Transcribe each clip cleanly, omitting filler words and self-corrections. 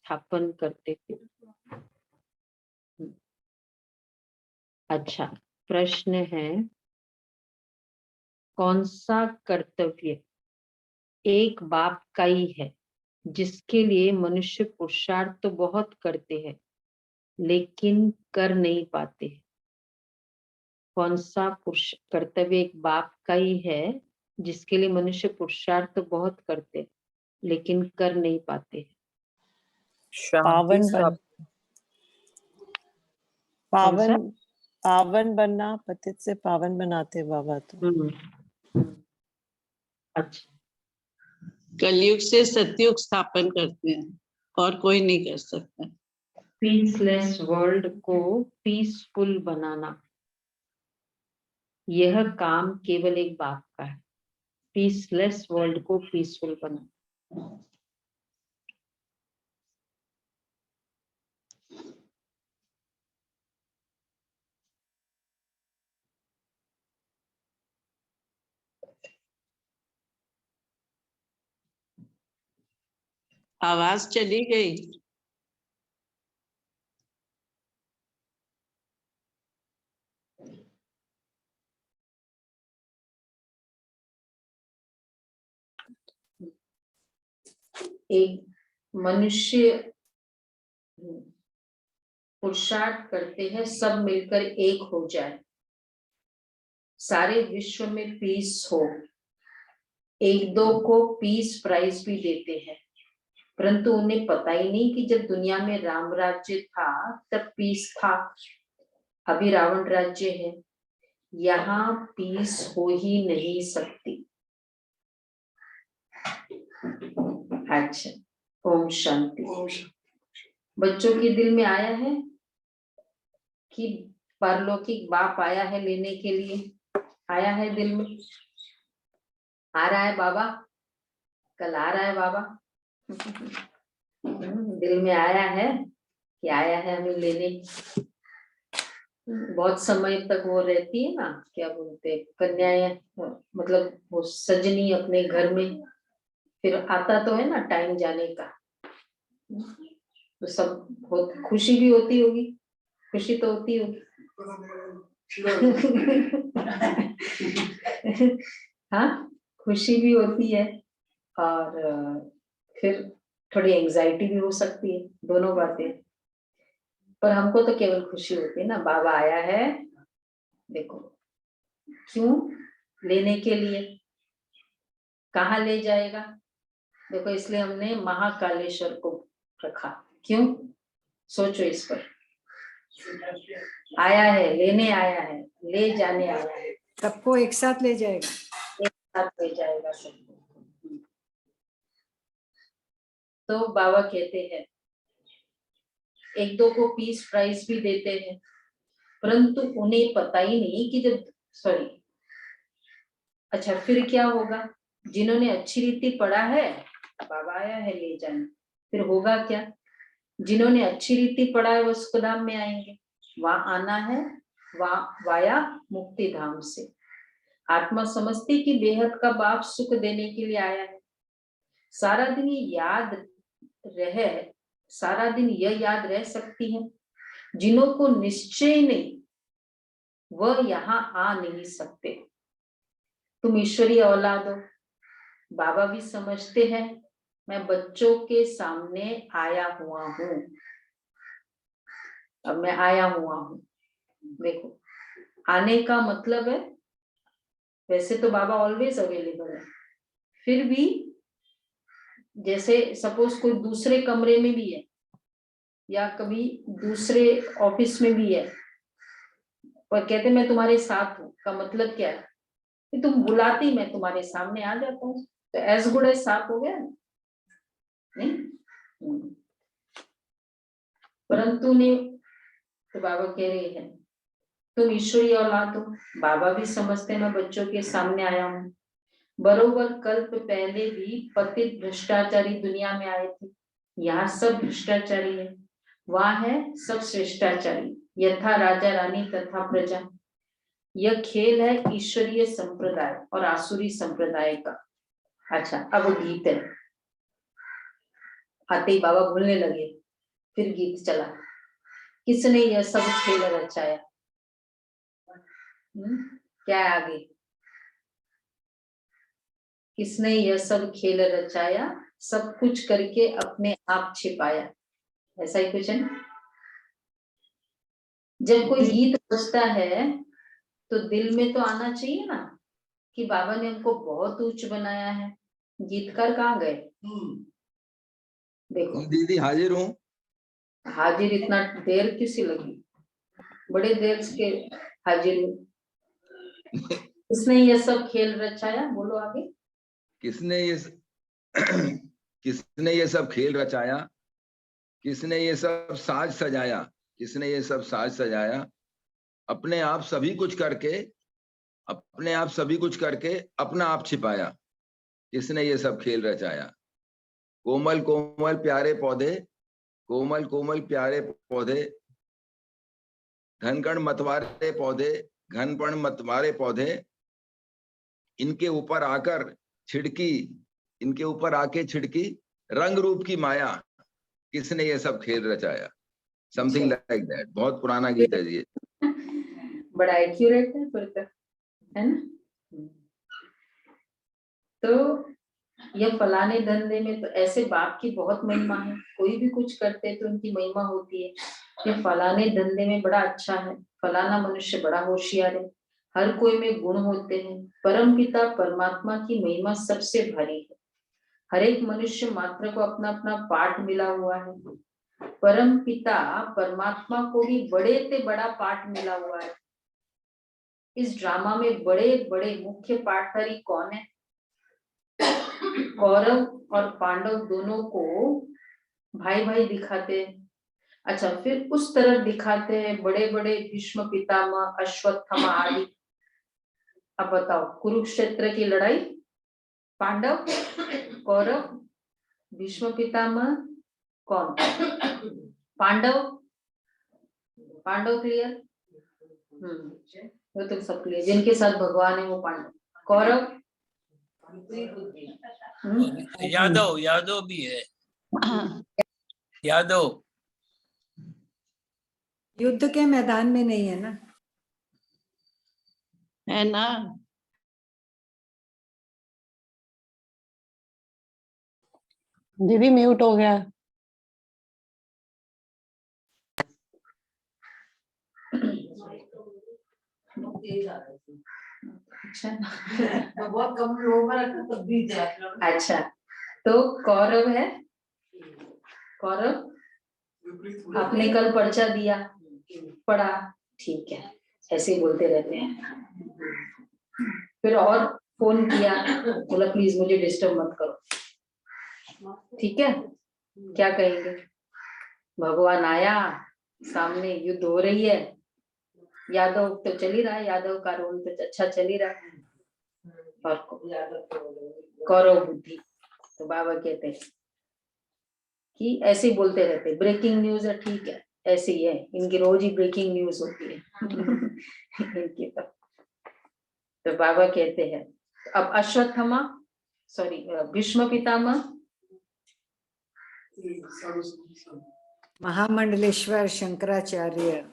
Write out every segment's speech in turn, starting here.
स्थापन करते थे। अच्छा, प्रश्न है, कौन सा कर्तव्य एक बाप का ही है जिसके लिए मनुष्य पुरुषार्थ तो बहुत करते हैं लेकिन कर नहीं पाते? कौन सा कर्तव्य एक बाप का ही है जिसके लिए मनुष्य पुरुषार्थ तो बहुत करते लेकिन कर नहीं पाते? पावन पावन पावन बनना, पतित से पावन बनाते बाबा। तो अच्छा, कलयुग से सतयुग स्थापन करते हैं और कोई नहीं कर सकता। पीसलेस वर्ल्ड को पीसफुल बनाना, यह काम केवल एक बाप का है। पीसलेस वर्ल्ड को पीसफुल बनाना। आवाज चली गई। एक मनुष्य पुरुषार्थ करते हैं सब मिलकर एक हो जाए, सारे विश्व में पीस हो। एक दो को पीस प्राइज भी देते हैं, परंतु उन्हें पता ही नहीं कि जब दुनिया में राम राज्य था तब पीस था। अभी रावण राज्य है, यहाँ पीस हो ही नहीं सकती। अच्छा, ओम शांति। बच्चों के दिल में आया है कि परलौकिक बाप आया है लेने के लिए? आया है दिल में? आ रहा है बाबा? कल आ रहा है बाबा? दिल में आया है कि आया है हमें लेने। बहुत समय तक वो रहती है ना, क्या बोलते, कन्याएं, मतलब वो सजनी अपने घर में, फिर आता तो है ना टाइम जाने का, तो सब बहुत खुशी भी होती होगी। खुशी तो होती होगी। हाँ, खुशी भी होती है और फिर थोड़ी एंजाइटी भी हो सकती है, दोनों बातें। पर हमको तो केवल खुशी होती है ना, बाबा आया है। देखो क्यों, लेने के लिए। कहाँ ले जाएगा? देखो इसलिए हमने महाकालेश्वर को रखा। क्यों? सोचो इस पर। आया है, लेने आया है, ले जाने आया है, सबको एक साथ ले जाएगा, एक साथ ले जाएगा सबको। तो बाबा कहते हैं एक दो को पीस प्राइज भी देते हैं, परंतु उन्हें पता ही नहीं कि जब अच्छा फिर क्या होगा? जिन्होंने अच्छी रीति पढ़ा है, बाबा आया है ले जाने, फिर होगा क्या? जिन्होंने अच्छी रीति पढ़ा है वो सुखधाम में आएंगे। वहां आना है वाया मुक्ति धाम से। आत्मा समझती कि बेहद का बाप सुख देने के लिए आया है। सारा दिन यह याद रह सकती है, जिन्हों को निश्चय नहीं वह यहाँ आ नहीं सकते। तुम ईश्वरीय औलाद हो। बाबा भी समझते हैं मैं बच्चों के सामने आया हुआ हूँ। अब मैं आया हुआ हूँ। देखो आने का मतलब है, वैसे तो बाबा ऑलवेज अवेलेबल है, फिर भी जैसे सपोज कोई दूसरे कमरे में भी है या कभी दूसरे ऑफिस में भी है, पर कहते मैं तुम्हारे साथ हूँ, का मतलब क्या है कि तुम बुलाती मैं तुम्हारे सामने आ जाता हूँ, तो एज गुड एज साथ हो गया नहीं? परंतु ने तो बाबा कह रहे हैं तुम ईश्वरीय औलाद हो। बाबा भी समझते मैं बच्चों के सामने आया हूँ। बरोबर कल्प पहले भी पतित भ्रष्टाचारी दुनिया में आए थे। यहाँ सब भ्रष्टाचारी है, वहां है सब श्रेष्ठाचारी, यथा राजा रानी तथा प्रजा। यह खेल है ईश्वरीय संप्रदाय और आसुरी संप्रदाय का। अच्छा अब गीत है। आते ही बाबा भूलने लगे। फिर गीत चला, किसने यह सब खेल रचाया। क्या है आगे? किसने यह सब खेल रचाया, सब कुछ करके अपने आप छिपाया। ऐसा ही कुछ है ना। जब कोई गीत बजता है तो दिल में तो आना चाहिए ना कि बाबा ने हमको बहुत उच्च बनाया है। गीतकार कहाँ गए? देखो दीदी हाजिर हूँ। हाजिर इतना देर किसी लगी? बड़े देर के हाजिर हूँ। किसने ये सब खेल रचाया? बोलो आगे। किसने ये सब खेल रचाया, किसने ये सब साज सजाया, किसने ये सब साज सजाया, अपने आप सभी कुछ करके अपना आप छिपाया। किसने ये सब खेल रचाया। कोमल कोमल प्यारे पौधे, कोमल कोमल प्यारे पौधे, घनकण मतवारे पौधे, घनपण मतवारे पौधे, इनके ऊपर आके छिड़की रंग रूप की माया, किसने ये सब खेल रचाया। Something like that. बहुत पुराना गीत है ये। बड़ा एक्यूरेट है फिर तो, है ना। तो यह फलाने धंधे में, तो ऐसे बाप की बहुत महिमा है। कोई भी कुछ करते तो उनकी महिमा होती है। ये फलाने धंधे में बड़ा अच्छा है, फलाना मनुष्य बड़ा होशियार है, हर कोई में गुण होते हैं। परम पिता परमात्मा की महिमा सबसे भारी है। हर एक मनुष्य मात्र को अपना अपना पाठ मिला हुआ है। परम पिता परमात्मा को भी बड़े से बड़ा पाठ मिला हुआ है। इस ड्रामा में बड़े बड़े मुख्य पाठधारी कौन है? कौरव और पांडव दोनों को भाई भाई दिखाते हैं। अच्छा, फिर उस तरफ दिखाते हैं बड़े बड़े भीष्म पितामह, अश्वत्थामा आदि। अब बताओ, कुरुक्षेत्र की लड़ाई पांडव, कौरव, भीष्म पितामह, कौन? पांडव। पांडव क्लियर? वो तो सब क्लियर। जिनके साथ भगवान है वो पांडव। कौरव, यादव भी है। यादव युद्ध के मैदान में नहीं है ना। है ना। दीदी म्यूट हो गया। अच्छा बहुत कम लोग अच्छा, तो कौरव है। कौरव आपने कल पर्चा दिया, पढ़ा, ठीक है, ऐसे ही बोलते रहते हैं। फिर और फोन किया, बोला प्लीज मुझे डिस्टर्ब मत करो। ठीक है, क्या कहेंगे? भगवान आया, सामने युद्ध हो रही है, यादव तो चल ही रहा है, यादव का रोल तो अच्छा चल ही रहा है, और कौरव बुद्धि। तो बाबा कहते हैं कि ऐसे ही बोलते रहते, ब्रेकिंग न्यूज है, ठीक है, ऐसे ही है, इनकी रोज ही ब्रेकिंग न्यूज होती है इनकी। तो बाबा कहते हैं अब अश्वत्थामा, सॉरी भीष्म पितामह, महामंडलेश्वर, शंकराचार्य,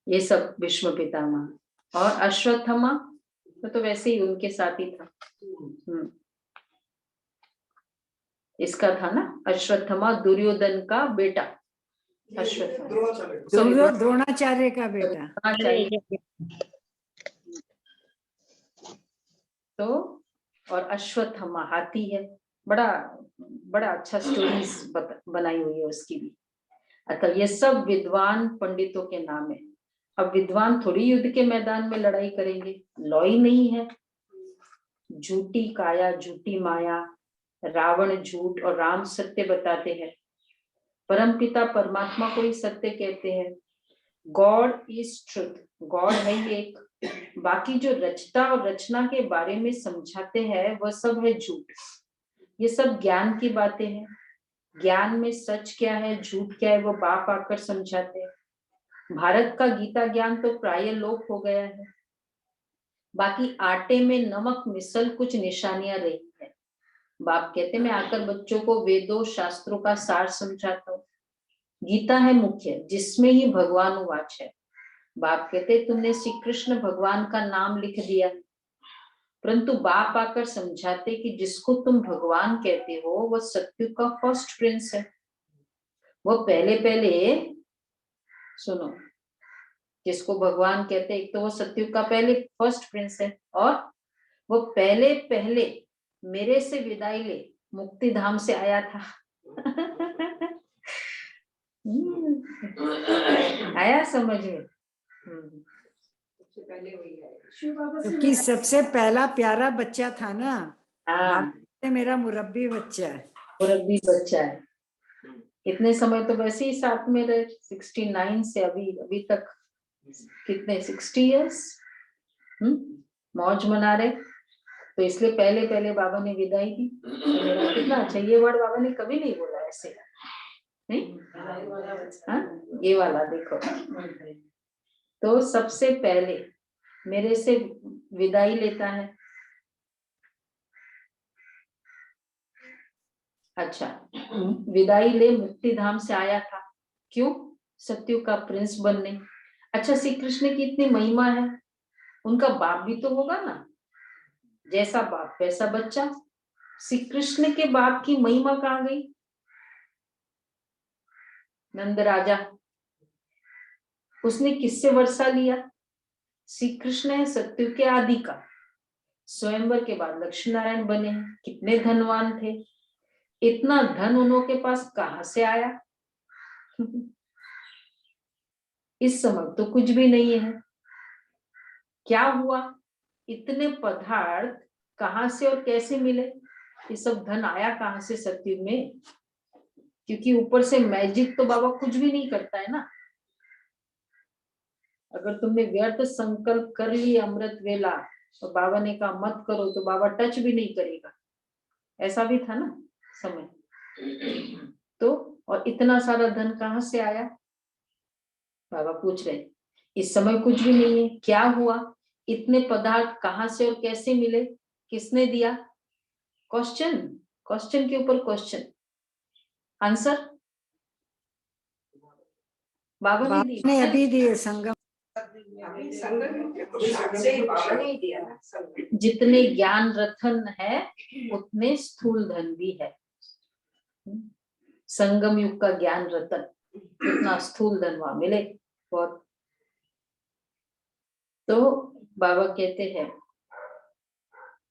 ये सब भीष्म पितामह। और अश्वत्थामा तो वैसे ही उनके साथ ही था। इसका था ना अश्वत्थामा, दुर्योधन का बेटा अश्वत्थामा, द्रोणाचार्य का बेटा। तो और अश्वत्थामा हाथी है। बड़ा बड़ा अच्छा स्टोरीज बनाई हुई है उसकी भी। अतः ये सब विद्वान पंडितों के नाम है। अब विद्वान थोड़ी युद्ध के मैदान में लड़ाई करेंगे, लॉ ही नहीं है। झूठी काया, झूठी माया, रावण झूठ और राम सत्य बताते हैं। परमपिता परमात्मा को ही सत्य कहते हैं। गॉड इज ट्रुथ, गॉड है एक, बाकी जो रचता और रचना के बारे में समझाते हैं वह सब है झूठ। ये सब ज्ञान की बातें हैं। ज्ञान में सच क्या है, झूठ क्या है, वो बाप आकर समझाते हैं। भारत का गीता ज्ञान तो प्राय लोप हो गया है। बाकी आटे में नमक मिसल कुछ निशानियां रही है। बाप कहते मैं आकर बच्चों को वेदों शास्त्रों का सार समझाता हूँ। गीता है मुख्य, जिसमें ही भगवान वाच है। बाप कहते तुमने श्री कृष्ण भगवान का नाम लिख दिया, परंतु बाप आकर समझाते कि जिसको तुम भगवान कहते हो वह सत्युग का फर्स्ट प्रिंस है। वो पहले पहले सुनो, जिसको भगवान कहते एक तो वो सत्युग का पहले फर्स्ट प्रिंस है, और वो पहले पहले मेरे से विदाई ले मुक्ति धाम से आया था। आया समझ में? क्योंकि सबसे पहला प्यारा बच्चा था ना, हाँ, बाप मेरा मुरब्बी बच्चा है। मुरब्बी बच्चा है। कितने समय तो वैसे ही साथ में रहे, 69 से अभी तक कितने 60 इयर्स मौज मना रहे। तो इसलिए पहले पहले बाबा ने विदाई दी। तो मेरा कितना अच्छा, ये वर्ड बाबा ने कभी नहीं बोला ऐसे, नहीं? हाँ, ये वाला देखो, तो सबसे पहले मेरे से विदाई लेता है। अच्छा, विदाई ले मुक्ति धाम से आया था, क्यों? सत्युग का प्रिंस बनने। अच्छा, श्री कृष्ण की इतनी महिमा है, उनका बाप भी तो होगा ना, जैसा बाप वैसा बच्चा। श्री कृष्ण के बाप की महिमा कहाँ गई? नंद राजा, उसने किससे वर्षा लिया? श्री कृष्ण है सत्युग के आदि का। स्वयंवर के बाद लक्ष्मी नारायण बने, कितने धनवान थे। इतना धन उनके पास कहां से आया? इस समय तो कुछ भी नहीं है। क्या हुआ? इतने पदार्थ कहां से और कैसे मिले? ये सब धन आया कहां से सत्युग में? क्योंकि ऊपर से मैजिक तो बाबा कुछ भी नहीं करता है ना। अगर तुमने व्यर्थ संकल्प कर लिया अमृत वेला, तो बाबा ने कहा मत करो, तो बाबा टच भी नहीं करेगा। ऐसा भी था ना समय। तो और इतना सारा धन कहां से आया? बाबा पूछ रहे, इस समय कुछ भी नहीं है। क्या हुआ? इतने पदार्थ कहां से और कैसे मिले? किसने दिया? क्वेश्चन, क्वेश्चन के ऊपर क्वेश्चन, आंसर बाबा ने बाप दी। ने अभी दिए संगम। जितने ज्ञान रतन है उतने स्थूल धन भी है। संगम युग का ज्ञान रतन, उतना स्थूल धन वहां मिले बहुत। तो बाबा कहते हैं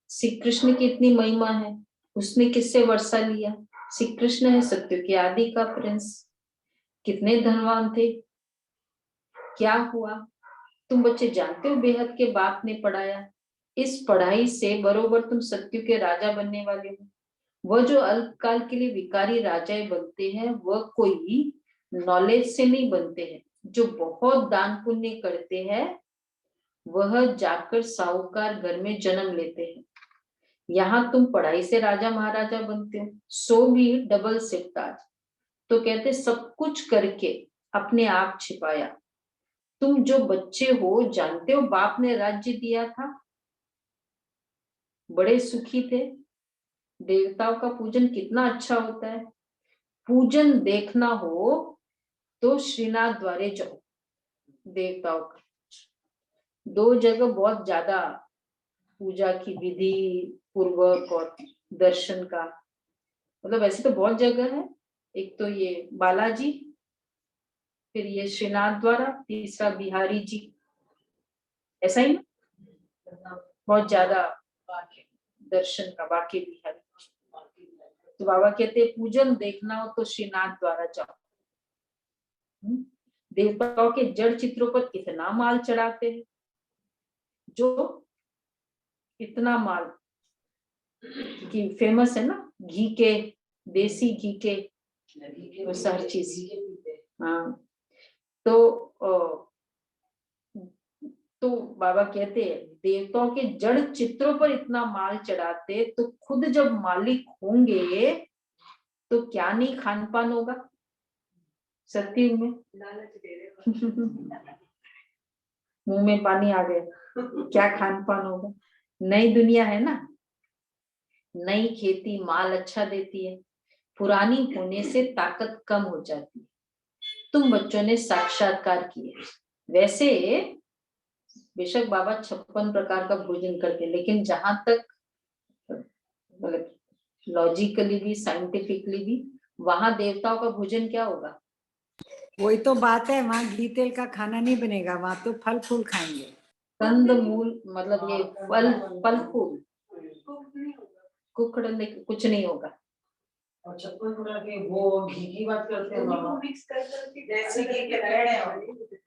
श्री कृष्ण की इतनी महिमा है, उसने किससे वर्षा लिया? श्री कृष्ण है सत्य के आदि का प्रिंस। कितने धनवान थे। क्या हुआ? तुम बच्चे जानते हो बेहद के बाप ने पढ़ाया। इस पढ़ाई से बरोबर तुम सत्य के राजा बनने वाले हो। वह जो अल्पकाल के लिए विकारी राजाएं बनते हैं, वह कोई नॉलेज से नहीं बनते हैं। जो बहुत दान पुण्य करते हैं वह जाकर साहूकार घर में जन्म लेते हैं। यहाँ तुम पढ़ाई से राजा महाराजा बनते हो, सो भी डबल सिफ्ताज। तो कहते सब कुछ करके अपने आप छिपाया। तुम जो बच्चे हो जानते हो बाप ने राज्य दिया था, बड़े सुखी थे। देवताओं का पूजन कितना अच्छा होता है। पूजन देखना हो तो श्रीनाथ द्वारे जाओ। देवताओं का 2 जगह बहुत ज्यादा पूजा की विधि पूर्वक और दर्शन का, मतलब वैसे तो बहुत जगह है। एक तो ये बालाजी, फिर ये श्रीनाथ द्वारा, तीसरा बिहारी जी, ऐसा ही ना, बहुत ज्यादा दर्शन का बाकी बिहारी। तो बाबा कहते पूजन देखना हो तो श्रीनाथ द्वारा जाओ। देवताओं के जड़ चित्रों पर इतना माल चढ़ाते हैं, जो इतना माल कि फेमस है ना, घी के, देसी घी के, वो हर चीज। हाँ, तो बाबा कहते हैं देवताओं के जड़ चित्रों पर इतना माल चढ़ाते, तो खुद जब मालिक होंगे तो क्या नहीं खान पान होगा सत्युग में। मुंह में पानी आ गया, क्या खान पान होगा। नई दुनिया है ना, नई खेती माल अच्छा देती है, पुरानी होने से ताकत कम हो जाती है। तुम बच्चों ने साक्षात्कार किए। वैसे बेशक बाबा 56 प्रकार का भोजन करते हैं, लेकिन जहां तक मतलब लॉजिकली भी साइंटिफिकली भी वहां देवताओं का भोजन क्या होगा? वही तो बात है, वहाँ घी तेल का खाना नहीं बनेगा, वहाँ तो फल फूल खाएंगे। कंद मूल, मतलब ये फल फल फूल, कुकड़ कुछ नहीं होगा। और 56 प्रकार के वो घी की बात करते हैं बाबा, मिक्स करके जैसे घी के पेड़ हैं।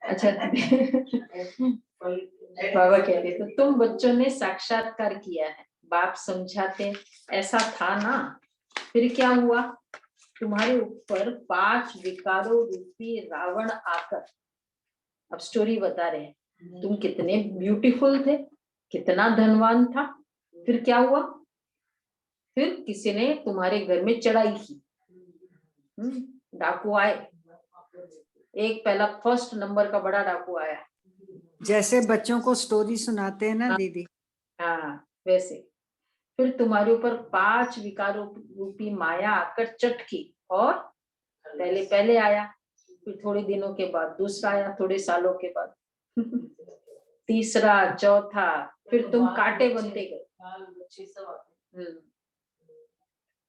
अच्छा बाबा कहते तो तुम बच्चों ने साक्षात्कार किया है, बाप समझाते ऐसा था ना। फिर क्या हुआ? तुम्हारे ऊपर 5 विकारों रूपी रावण आकर, अब स्टोरी बता रहे हैं, तुम कितने ब्यूटीफुल थे, कितना धनवान था, फिर क्या हुआ? फिर किसी ने तुम्हारे घर में चढ़ाई की, डाकू आए, एक पहला फर्स्ट नंबर का बड़ा डाकू आया। जैसे बच्चों को स्टोरी सुनाते हैं ना दीदी। हाँ वैसे फिर तुम्हारे ऊपर 5 विकारों रूपी माया आकर चटकी, और पहले पहले आया, फिर थोड़े दिनों के बाद दूसरा आया, थोड़े सालों के बाद तीसरा, चौथा, फिर तुम कांटे बनते गए।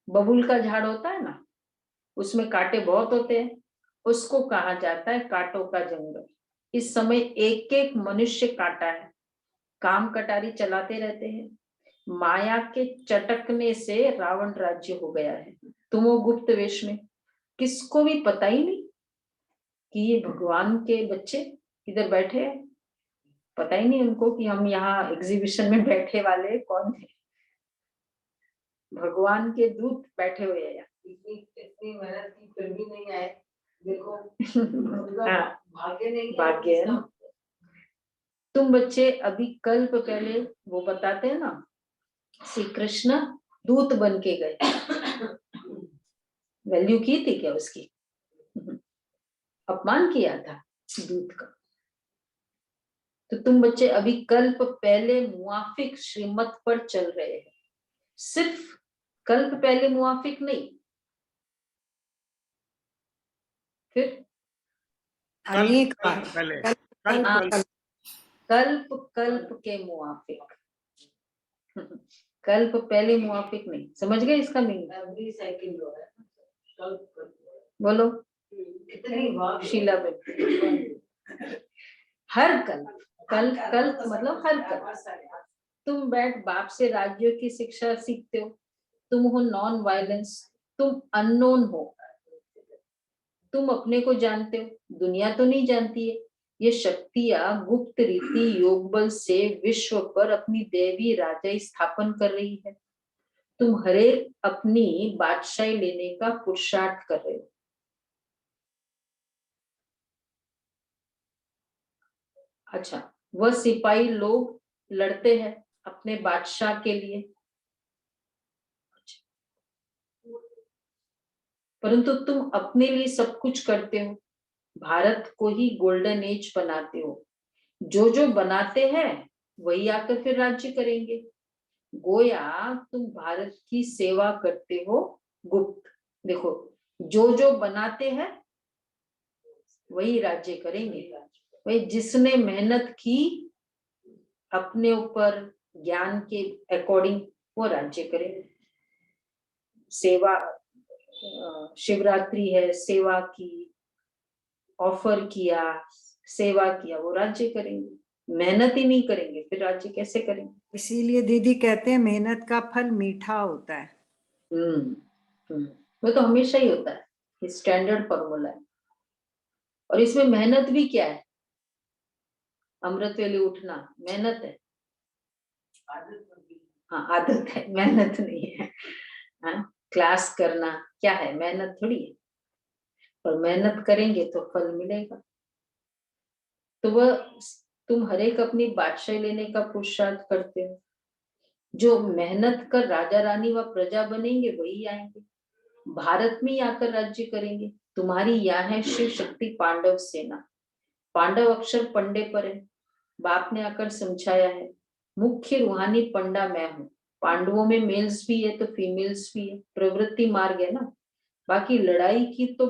बबूल का झाड़ होता है ना, उसमें कांटे बहुत होते हैं, उसको कहा जाता है कांटों का जंगल। इस समय एक एक मनुष्य कांटा है, काम कटारी चलाते रहते हैं। माया के चटकने से रावण राज्य हो गया है। तुम वो गुप्त वेश में, किसको भी पता ही नहीं कि ये भगवान के बच्चे इधर बैठे हैं, पता ही नहीं उनको कि हम यहाँ एग्जीबिशन में बैठे वाले कौन है। भगवान के दूत बैठे हुए हैं। इतनी मेहनत की फिर भी नहीं आए, देखो हाँ, भाग्य नहीं, भाग्य है ना। तुम बच्चे अभी कल्प पहले वो बताते हैं ना, श्री कृष्ण दूत बन के गए, वैल्यू की थी क्या उसकी? अपमान किया था दूत का। तो तुम बच्चे अभी कल्प पहले मुआफिक श्रीमत पर चल रहे हैं, सिर्फ कल्प पहले मुआफिक नहीं, फिर अनेक बार पहले कल्प कल्प के मुआफिक। कल्प पहले मुआफिक नहीं, समझ गए इसका मीनिंग? एवरी सेकंड हो रहा है, बोलो कितनी बार शीला बेटी। हर कल्प, कल्प कल्प मतलब हर कल्प। तुम बैठ बाप से राज्यों की शिक्षा सीखते हो, तुम हो नॉन वायलेंस, तुम अननोन हो, तुम अपने को जानते हो, दुनिया तो नहीं जानती है। ये शक्तियां गुप्त रीति योग बल से विश्व पर अपनी देवी राजाई स्थापन कर रही है। तुम हरेक अपनी बादशाही लेने का पुरुषार्थ कर रहे हो। अच्छा, वह सिपाही लोग लड़ते हैं अपने बादशाह के लिए, परंतु तुम अपने लिए सब कुछ करते हो, भारत को ही गोल्डन एज बनाते हो। जो जो बनाते हैं वही आकर फिर राज्य करेंगे। गोया तुम भारत की सेवा करते हो गुप्त। देखो, जो जो बनाते हैं वही राज्य करेंगे। वही जिसने मेहनत की अपने ऊपर ज्ञान के अकॉर्डिंग, वो राज्य करेंगे। सेवा, शिवरात्रि है, सेवा की, ऑफर किया, सेवा किया, वो राज्य करेंगे। मेहनत ही नहीं करेंगे फिर राज्य कैसे करेंगे? इसीलिए दीदी कहते हैं मेहनत का फल मीठा होता है। वो तो हमेशा ही होता है, ये स्टैंडर्ड फॉर्मूला है। और इसमें मेहनत भी क्या है? अमृत वेले उठना मेहनत है? हाँ, आदत है, मेहनत नहीं है। हाँ, क्लास करना क्या है? मेहनत थोड़ी है, पर मेहनत करेंगे तो फल मिलेगा। तो वह तुम हरेक अपनी बादशाही लेने का पुरुषार्थ करते हो। जो मेहनत कर राजा रानी व प्रजा बनेंगे वही आएंगे, भारत में ही आकर राज्य करेंगे। तुम्हारी यहाँ है शिव शक्ति पांडव सेना। पांडव अक्षर पंडे पर है, बाप ने आकर समझाया है। मुख्य रूहानी पंडा मैं हूँ, पांडवों में मेल्स भी है तो फीमेल्स भी है, प्रवृत्ति मार्ग है ना। बाकी लड़ाई की तो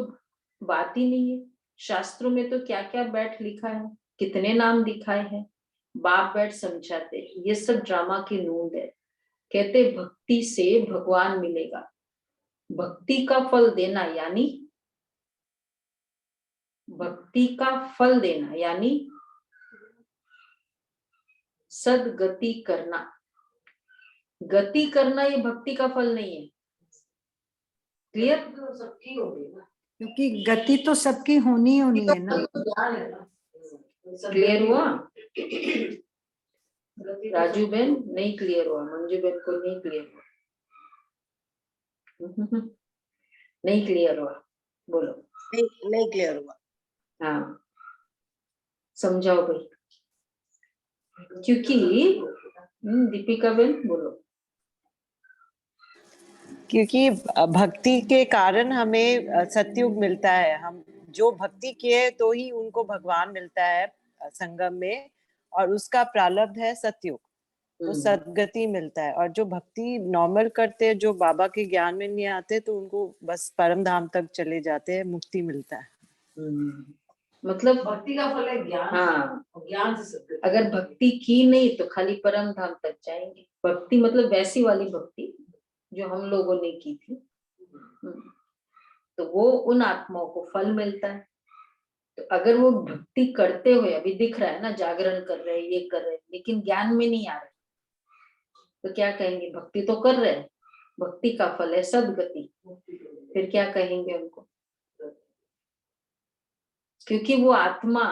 बात ही नहीं है। शास्त्रों में तो क्या क्या बैठ लिखा है, कितने नाम दिखाए हैं, बाप बैठ समझाते, ये सब ड्रामा की नूंद है। कहते भक्ति से भगवान मिलेगा, भक्ति का फल देना यानी भक्ति का फल देना यानी सदगति करना। गति करना ये भक्ति का फल नहीं है। क्लियर? तो सबकी होगी ना, क्योंकि गति तो सबकी होनी होनी है ना। ज्ञान है ना। क्लियर हुआ? गति तो राजू सबकी बहन होगी। नहीं क्लियर हुआ, मंजू बहन को नहीं क्लियर हुआ। नहीं क्लियर हुआ, बोलो। नहीं क्लियर हुआ। हाँ समझाओ भाई। क्योंकि दीपिका बहन बोलो। क्योंकि भक्ति के कारण हमें सतयुग मिलता है। हम जो भक्ति किए तो ही उनको भगवान मिलता है संगम में, और उसका प्रारब्ध है सतयुग, तो सदगति मिलता है। और जो भक्ति नॉर्मल करते हैं, जो बाबा के ज्ञान में नहीं आते, तो उनको बस परम धाम तक चले जाते हैं, मुक्ति मिलता है। मतलब भक्ति का फल है ज्ञान। हाँ, और ज्ञान से सब। अगर भक्ति की नहीं तो खाली परम धाम तक जाएंगे। भक्ति मतलब वैसी वाली भक्ति जो हम लोगों ने की थी, तो वो उन आत्माओं को फल मिलता है। तो अगर वो भक्ति करते हुए, अभी दिख रहा है ना जागरण कर रहे हैं, ये कर रहे हैं, लेकिन ज्ञान में नहीं आ रहे, तो क्या कहेंगे? भक्ति तो कर रहे हैं, भक्ति का फल है सदगति, फिर क्या कहेंगे उनको? क्योंकि वो आत्मा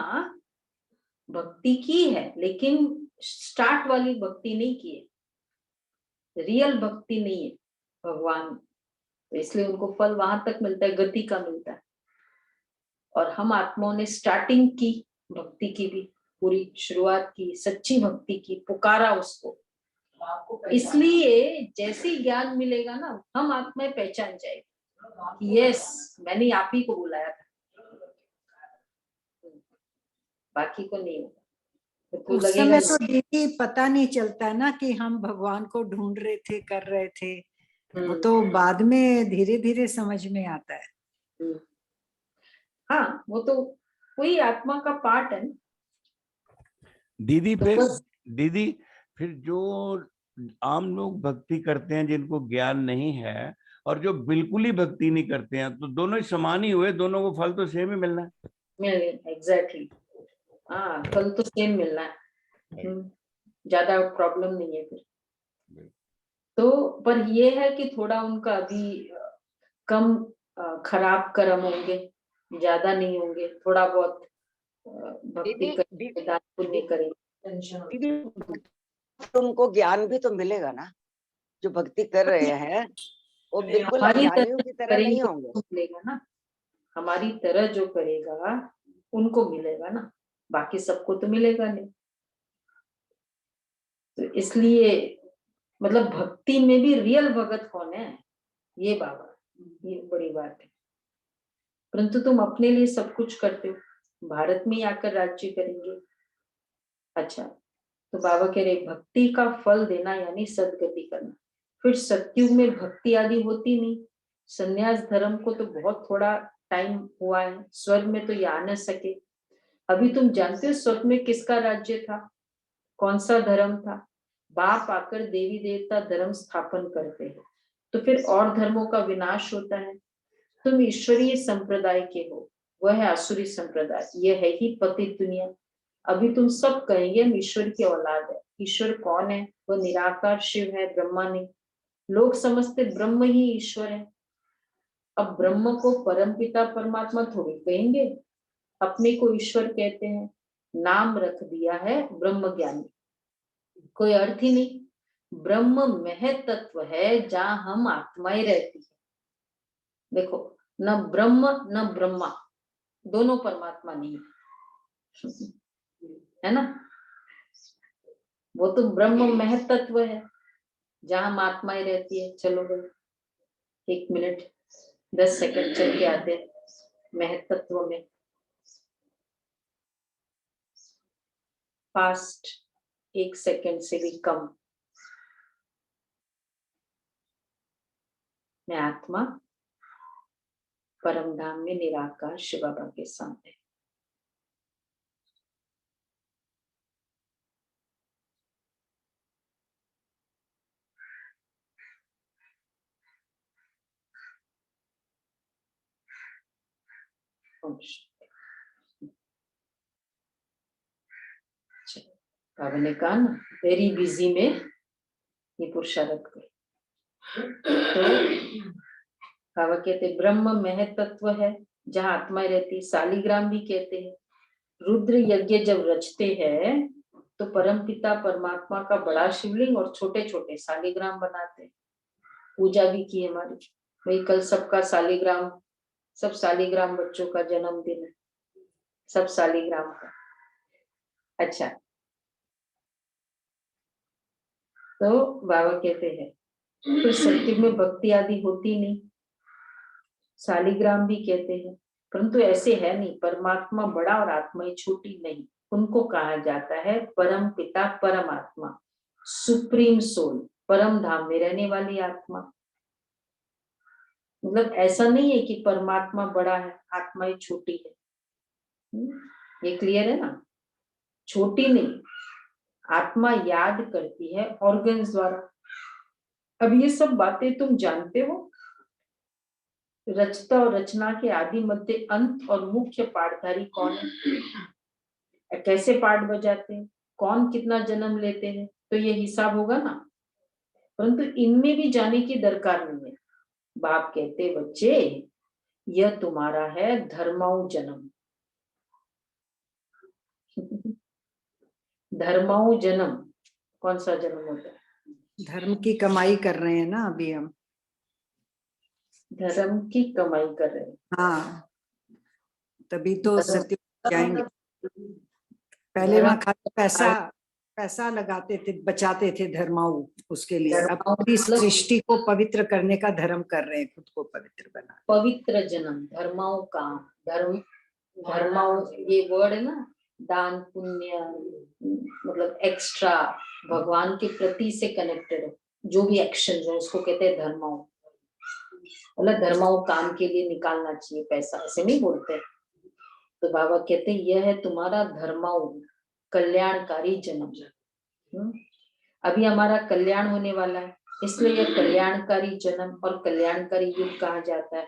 भक्ति की है लेकिन स्टार्ट वाली भक्ति नहीं की है, रियल भक्ति नहीं है भगवान, तो इसलिए उनको फल वहां तक मिलता है, गति का मिलता है। और हम आत्माओं ने स्टार्टिंग की, भक्ति की भी पूरी शुरुआत की, सच्ची भक्ति की, पुकारा उसको, इसलिए जैसे ही ज्ञान मिलेगा ना, हम आत्माएं पहचान जाएगी, यस मैंने आप ही को बुलाया था, बाकी को नहीं होगा। तो उस लगेगा समय तो दीदी पता नहीं चलता ना कि हम भगवान को ढूंढ रहे थे, कर रहे थे। वो तो बाद में धीरे धीरे समझ में आता है। हाँ, वो तो वही आत्मा का पार्ट है। दीदी तो फिर बस दीदी फिर जो आम लोग भक्ति करते हैं जिनको ज्ञान नहीं है, और जो बिल्कुल ही भक्ति नहीं करते हैं, तो दोनों ही समान ही हुए, दोनों को फल तो सेम ही मिलना है। मिल एग्जैक्टली, हाँ फल तो सेम मिलना है, ज्यादा प्रॉब्लम नहीं है फिर तो। पर ये है कि थोड़ा उनका अभी कम खराब कर्म होंगे, ज्यादा नहीं होंगे, थोड़ा बहुत भक्ति करेंगे, दान पुण्य करेंगे। दीदी उनको ज्ञान भी तो मिलेगा ना, जो भक्ति कर रहे हैं वो बिल्कुल हमारी अज्ञानियों की तरह करेंगे नहीं होंगे। तो मिलेगा ना, हमारी तरह जो करेगा उनको मिलेगा ना, बाकी सबको तो मिलेगा नहीं। तो इसलिए मतलब भक्ति में भी रियल भगत कौन है? ये बाबा, ये बड़ी बात है। परंतु तुम अपने लिए सब कुछ करते हो, भारत में ही आकर राज्य करेंगे। अच्छा, तो बाबा कह रहे भक्ति का फल देना यानी सदगति करना। फिर सतयुग में भक्ति आदि होती नहीं, संन्यास धर्म को तो बहुत थोड़ा टाइम हुआ है, स्वर्ग में तो ये आ न सके। अभी तुम जानते हो स्वर्ग में किसका राज्य था, कौन सा धर्म था? बाप आकर देवी देवता धर्म स्थापन करते हैं, तो फिर और धर्मों का विनाश होता है। तुम ईश्वरीय संप्रदाय के हो, वह है आसुरी संप्रदाय, यह है ही पतित दुनिया। अभी तुम सब कहेंगे हम ईश्वर की औलाद है। ईश्वर कौन है? वह निराकार शिव है, ब्रह्मा नहीं। लोग समझते ब्रह्म ही ईश्वर है। अब ब्रह्म को परमपिता परमात्मा थोड़ी कहेंगे, अपने को ईश्वर कहते हैं, नाम रख दिया है ब्रह्म ज्ञानी, कोई अर्थ ही नहीं। ब्रह्म महत तत्व है जहां हम आत्माएं रहती है। देखो, न ब्रह्म न ब्रह्मा, दोनों परमात्मा नहीं है ना। वो तो ब्रह्म महत तत्व है जहां हम आत्माएं रहती है। चलो भाई 1 मिनट 10 सेकंड चल के आते हैं महत तत्व में। फास्ट 1 सेकंड से भी कम। मैं आत्मा परम धाम में निराकार शिव बाबा के सामने। बाबा ने कहा ना वेरी बिजी में ये पुरुषार्थ करो। तो बाबा कहते ब्रह्म महतत्व है जहाँ आत्मा रहती, शालिग्राम भी कहते हैं। रुद्र यज्ञ जब रचते हैं तो परमपिता परमात्मा का बड़ा शिवलिंग और छोटे छोटे शालिग्राम बनाते हैं। पूजा भी की हमारी, भाई कल सबका शालिग्राम, सब शालिग्राम बच्चों का जन्मदिन है, सब शालिग्राम का। अच्छा, तो बाबा कहते हैं फिर सत्युग में भक्ति आदि होती नहीं, शालिग्राम भी कहते हैं, परंतु ऐसे है नहीं। परमात्मा बड़ा और आत्मा ही छोटी नहीं, उनको कहा जाता है परम पिता परमात्मा, सुप्रीम सोल, परम धाम में रहने वाली आत्मा। मतलब ऐसा नहीं है कि परमात्मा बड़ा है आत्मा ही छोटी है। ये क्लियर है ना? छोटी नहीं, आत्मा याद करती है ऑर्गन्स द्वारा। अब ये सब बातें तुम जानते हो। रचता और रचना के आदि मध्य अंत और मुख्य पाठधारी कौन है, कैसे पाठ बजाते हैं, कौन कितना जन्म लेते हैं, तो ये हिसाब होगा ना। परंतु इनमें भी जाने की दरकार नहीं है। बाप कहते बच्चे यह तुम्हारा है धर्माऊ जन्म। धर्माऊ जन्म कौन सा जन्म होता है? धर्म की कमाई कर रहे हैं ना अभी हम। धर्म की कमाई कर रहे हैं। हाँ, तभी तो सत्य जाएंगे। पहले वहां खाली पैसा लगाते थे, बचाते थे धर्माऊ उसके लिए। अब पूरी सृष्टि को पवित्र करने का धर्म कर रहे हैं, खुद को पवित्र बना। पवित्र जन्म, धर्माऊ काम, धर्माऊ ये वर्ड है ना, दान पुण्य, मतलब एक्स्ट्रा भगवान के प्रति से कनेक्टेड जो भी एक्शन है उसको कहते हैं धर्माऊ। मतलब धर्माऊ काम के लिए निकालना चाहिए पैसा, ऐसे नहीं बोलते। तो बाबा कहते यह है तुम्हारा धर्माऊ कल्याणकारी जन्म। अभी हमारा कल्याण होने वाला है, इसलिए यह कल्याणकारी जन्म और कल्याणकारी युग कहा जाता है।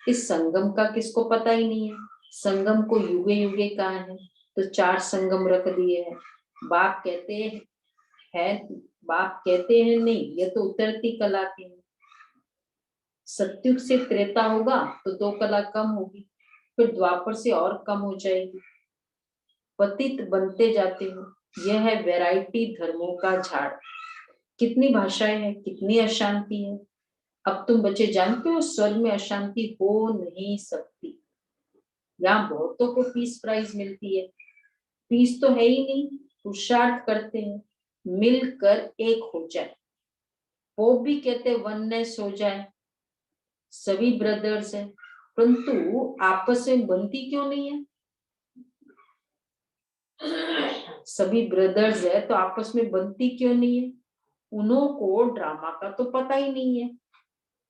इस संगम का किसको पता ही नहीं है। संगम को युगे युगे कहा है, तो 4 संगम रख दिए हैं। बाप कहते हैं नहीं, ये तो उतरती कला के हैं। सत्युग से त्रेता होगा तो 2 कला कम होगी, फिर द्वापर से और कम हो जाएगी। पतित बनते जाते हो, यह है वैरायटी धर्मों का झाड़। कितनी भाषाएं हैं, कितनी अशांति है। अब तुम बच्चे जानते हो स्वर्ग में अशांति हो नहीं सकती। यहाँ बहुतों को पीस प्राइज मिलती है, पीस तो है ही नहीं। पुरुषार्थ करते हैं मिलकर एक हो जाए। वो भी कहते वननेस हो जाए, सभी ब्रदर्स हैं, परंतु आपस में बनती क्यों नहीं है? सभी ब्रदर्स है तो आपस में बनती क्यों नहीं है? उन्हों को ड्रामा का तो पता ही नहीं है।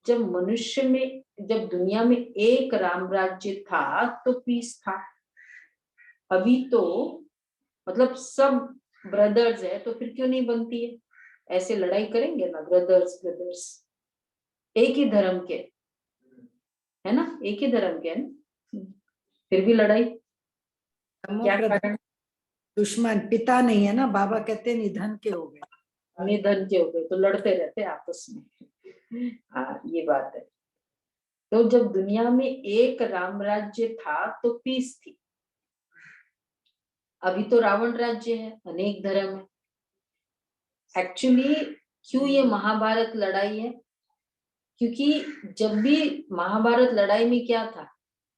जब दुनिया में एक राम राज्य था तो पीस था। अभी तो मतलब सब ब्रदर्स है तो फिर क्यों नहीं बनती है? ऐसे लड़ाई करेंगे ना ब्रदर्स, एक ही धर्म के है ना, एक ही धर्म के है ना, फिर भी लड़ाई क्या कारण? दुश्मन पिता नहीं है ना। बाबा कहते निधन के हो गए, निधन के हो गए तो लड़ते रहते आपस में। हाँ ये बात है। तो जब दुनिया में एक राम राज्य था तो पीस थी। अभी तो रावण राज्य है, अनेक धर्म है। एक्चुअली क्यों ये महाभारत लड़ाई है? क्योंकि जब भी महाभारत लड़ाई में क्या था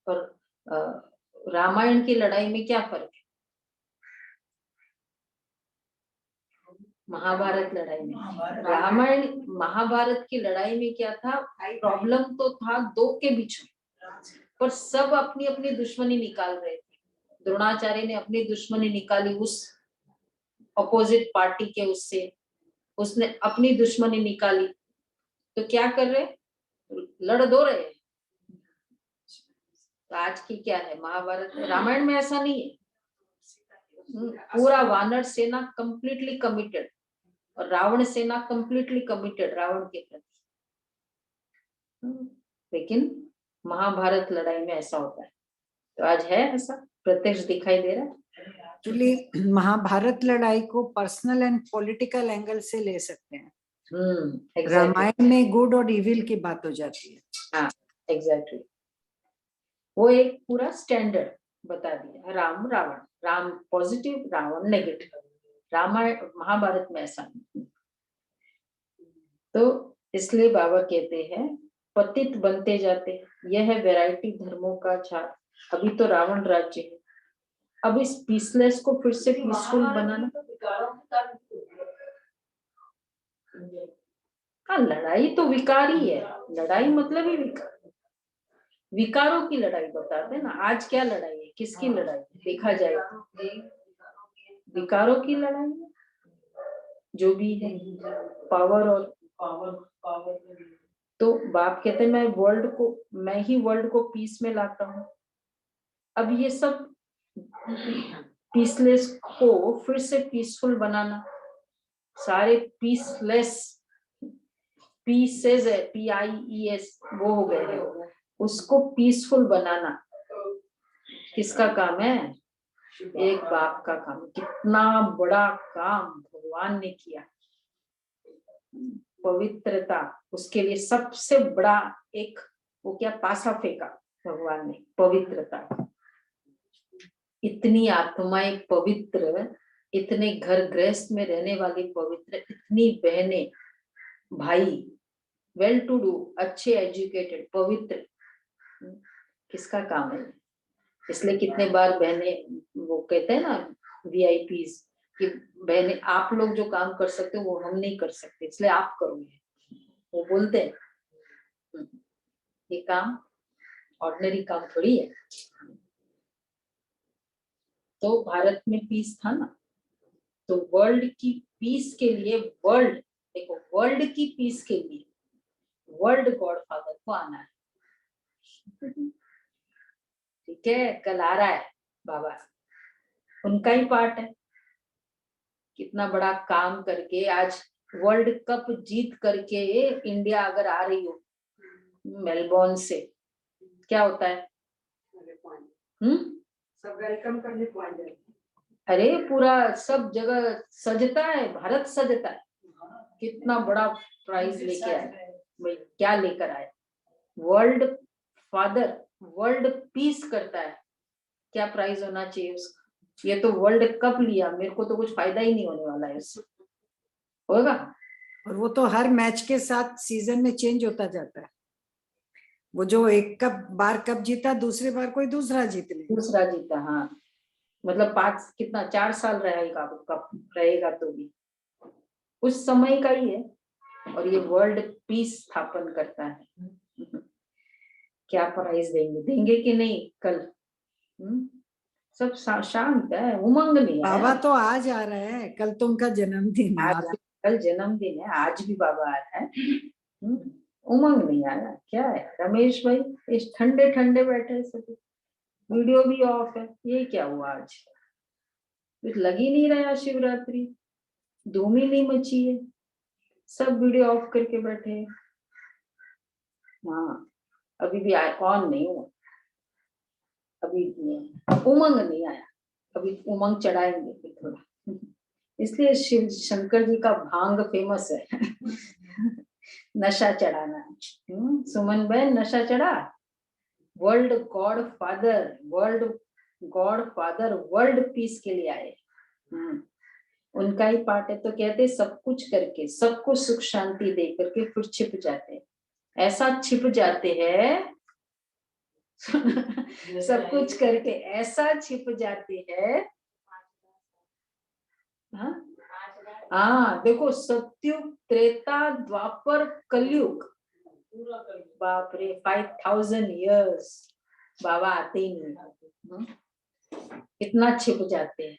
और रामायण की लड़ाई में क्या फर्क है? महाभारत लड़ाई में, रामायण महाभारत की लड़ाई में क्या था? प्रॉब्लम तो था 2 के बीच में, पर सब अपनी अपनी दुश्मनी निकाल रहे थे। द्रोणाचार्य ने अपनी दुश्मनी निकाली उस अपोजिट पार्टी के, उससे उसने अपनी दुश्मनी निकाली। तो क्या कर रहे? लड़ दो रहे हैं। तो आज की क्या है, महाभारत रामायण में ऐसा नहीं है। पूरा वानर सेना कंप्लीटली कमिटेड और रावण सेना कंप्लीटली कमिटेड रावण के प्रति। लेकिन महाभारत लड़ाई में ऐसा होता है। तो आज है ऐसा, प्रत्यक्ष दिखाई दे रहा है। एक्चुअली महाभारत लड़ाई को पर्सनल एंड पॉलिटिकल एंगल से ले सकते हैं। exactly. रामायण में गुड और इविल की बात हो जाती है। हाँ एग्जैक्टली, वो एक पूरा स्टैंडर्ड बता दिया। Ram Ravan, Ram positive, Ravan negative. रामायण महाभारत में ऐसा नहीं। तो इसलिए बाबा कहते हैं पतित बनते जाते, यह है वैरायटी धर्मों का झाड़। अभी तो रावण राज्य है, अब इस पीसलेस को फिर से पीसफुल बनाना। हाँ लड़ाई तो विकार ही है, लड़ाई मतलब ही विकार, विकारों की लड़ाई बताते हैं ना। आज क्या लड़ाई है, किसकी लड़ाई है? देखा जाए विकारों की लड़ाई है, जो भी है पावर और पावर। तो बाप कहते हैं मैं ही वर्ल्ड को पीस में लाता हूँ। अब ये सब पीसलेस को फिर से पीसफुल बनाना, सारे पीसलेस पीसेस है, PIES वो हो गए हैं, उसको पीसफुल बनाना किसका काम है? एक बाप का काम। कितना बड़ा काम भगवान ने किया। पवित्रता, उसके लिए सबसे बड़ा एक वो क्या पासा फेंका भगवान ने, पवित्रता। इतनी आत्माएं पवित्र, इतने घर गृहस्थ में रहने वाली पवित्र, इतनी बहनें भाई वेल टू डू, अच्छे एजुकेटेड, पवित्र, किसका काम है? इसलिए कितने बार बहनें वो कहते हैं ना VIPs कि बहनें आप लोग जो काम कर सकते हो वो हम नहीं कर सकते, इसलिए आप करोगे, वो बोलते हैं। ये काम ऑर्डिनरी काम थोड़ी है। तो भारत में पीस था ना, तो वर्ल्ड की पीस के लिए, वर्ल्ड देखो, वर्ल्ड की पीस के लिए वर्ल्ड गॉड फादर को आना है। ठीक है, कल आ रहा है बाबा, उनका ही पार्ट है। कितना बड़ा काम करके आज वर्ल्ड कप जीत करके इंडिया अगर आ रही हो मेलबोर्न से, क्या होता है? सब वेलकम करने को आ जाए। अरे पूरा सब जगह सजता है, भारत सजता है। कितना बड़ा प्राइज लेके आए भाई, क्या लेकर आए? वर्ल्ड फादर, वर्ल्ड पीस करता है, क्या प्राइज होना चाहिए उसका? ये तो वर्ल्ड कप लिया, मेरे को तो कुछ फायदा ही नहीं होने वाला है उससे, होगा? और वो तो हर मैच के साथ सीजन में चेंज होता जाता है। वो जो एक बार कप जीता, दूसरी बार कोई दूसरा जीत ले, दूसरा जीता। हाँ मतलब 4 साल रहेगा कप, रहेगा तो भी उस समय का ही है। और ये वर्ल्ड पीस स्थापन करता है। क्या प्राइज देंगे कि नहीं कल? सब शांत है, उमंग नहीं है। बाबा तो आज आ रहे हैं, कल तो उनका जन्मदिन है। कल जन्मदिन है, आज भी बाबा आ रहा है। उमंग नहीं आया, क्या है रमेश भाई? इस ठंडे ठंडे बैठे सभी, वीडियो भी ऑफ है, ये क्या हुआ आज? कुछ लग ही नहीं रहा, शिवरात्रि धूम ही नहीं मची है, सब वीडियो ऑफ करके बैठे हैं। हाँ अभी भी ऑन नहीं हुआ, अभी उमंग नहीं आया, अभी उमंग चढ़ाएंगे फिर थोड़ा। इसलिए शिव शंकर जी का भांग फेमस है। नशा चढ़ाना। सुमन बहन नशा चढ़ा? World God father, world peace के लिए आए। उनका ही पार्ट है। तो कहते सब कुछ करके, सबको सुख शांति दे करके फिर छिप जाते हैं। ऐसा छिप जाते हैं सब कुछ करके ऐसा छिप जाते हैं। हाँ देखो, सत्युग, त्रेता, द्वापर, कलयुग, बाप रे 5000 years बाबा आते ही नहीं। इतना छिप जाते हैं।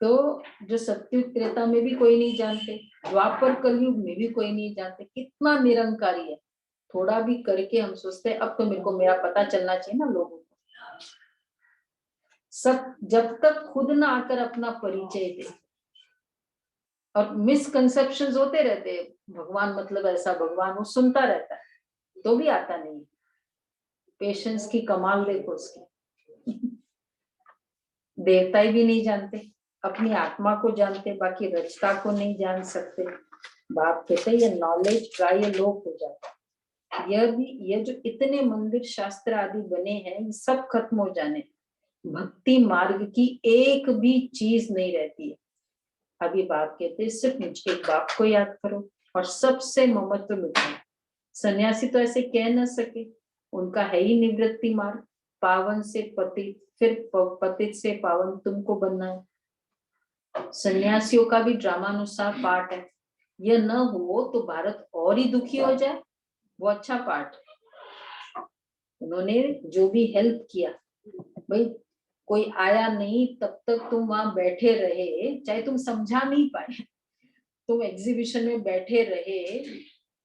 तो जो सत्युग त्रेता में भी कोई नहीं जानते, द्वापर कलयुग में भी कोई नहीं जानते कितना निरंकारी है। थोड़ा भी करके हम सोचते हैं अब तो मेरे को मेरा पता चलना चाहिए ना लोगों को। सब जब तक खुद ना आकर अपना परिचय दे, और मिसकंसेप्शंस होते रहते हैं, भगवान मतलब ऐसा, भगवान वो सुनता रहता है तो भी आता नहीं। पेशेंस की कमाल देखो उसकी। देवता भी नहीं जानते, अपनी आत्मा को जानते, बाकी रचता को नहीं जान सकते। बाप कहते ये नॉलेज प्राय लोप हो जाता है। ये जो इतने मंदिर शास्त्र आदि बने हैं ये सब खत्म हो जाने, भक्ति मार्ग की एक भी चीज नहीं रहती है। अभी बाप कहते हैं सिर्फ मुझे एक बाप को याद करो और सबसे ममत्व मिटाओ। सन्यासी तो ऐसे कह न सके, उनका है ही निवृत्ति मार्ग, पावन से पतित, फिर पतित से पावन तुमको बनना है। सन्यासियों का भी ड्रामानुसार पाठ है, यह न हो तो भारत और ही दुखी हो जाए, वो अच्छा पाठ है। उन्होंने जो भी हेल्प किया, भाई कोई आया नहीं तब तक तुम वहां बैठे रहे, चाहे तुम समझा नहीं पाए, तुम एग्जीबिशन में बैठे रहे